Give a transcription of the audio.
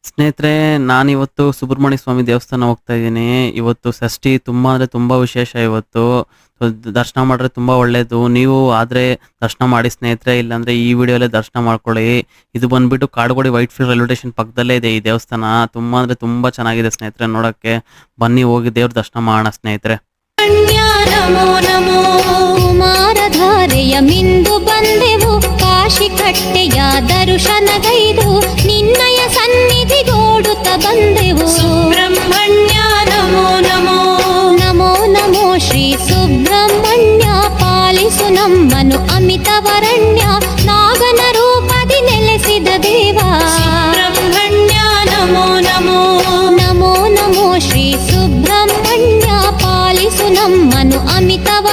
ಸ್ನೇಹಿತರೆ, ನಾನಿವತ್ತು ಸುಬ್ರಹ್ಮಣ್ಯ ಸ್ವಾಮಿ ದೇವಸ್ಥಾನ ಹೋಗ್ತಾ ಇದ್ದೀನಿ. ಇವತ್ತು ಷಷ್ಠಿ ತುಂಬಾ ಅಂದ್ರೆ ತುಂಬಾ ವಿಶೇಷ ಇವತ್ತು. ದರ್ಶನ ಮಾಡಿದ್ರೆ ತುಂಬಾ ಒಳ್ಳೇದು. ನೀವು ಆದ್ರೆ ದರ್ಶನ ಮಾಡಿ ಸ್ನೇಹಿತರೆ, ಇಲ್ಲಾಂದ್ರೆ ಈ ವಿಡಿಯೋಲ್ಲೇ ದರ್ಶನ ಮಾಡ್ಕೊಳ್ಳಿ. ಇದು ಬಂದ್ಬಿಟ್ಟು Kadugodi white field railway station ಪಕ್ಕದಲ್ಲೇ ಇದೆ ಈ ದೇವಸ್ಥಾನ. ತುಂಬಾ ಅಂದ್ರೆ ತುಂಬಾ ಚೆನ್ನಾಗಿದೆ ಸ್ನೇಹಿತರೆ ನೋಡಕ್ಕೆ. ಬನ್ನಿ ಹೋಗಿ ದೇವ್ರ ದರ್ಶನ ಮಾಡೋಣ ಸ್ನೇಹಿತರೆ. ನಮೋ ನಮೋ ಕುಮಾರಧಾರೆಯ ಮಿಂದು ಬಂದೆವು, ಕಾಶಿ ಕಟ್ಟೆಯ ದರ್ಶನಗೈದು ನಿನ್ನಯ ಸನ್ನಿಧಿಗೋಡುತ್ತ ಬಂದೆವು. ಸುಬ್ರಹ್ಮಣ್ಯ ನಮೋ ನಮೋ ನಮೋ ನಮೋ ಶ್ರೀ ಸುಬ್ರಹ್ಮಣ್ಯ, ಪಾಲಿಸು ನಮ್ಮನು ಅಮಿತವರಣ್ಯ, ನಾಗನ ರೂಪದಿ ನೆಲೆಸಿದ ದೇವ. ಸುಬ್ರಹ್ಮಣ್ಯ ನಮೋ ನಮೋ ನಮೋ ನಮೋ ಶ್ರೀ ಸುಬ್ರಹ್ಮಣ್ಯ, ಪಾಲಿಸು ನಮ್ಮನು ಅಮಿತವ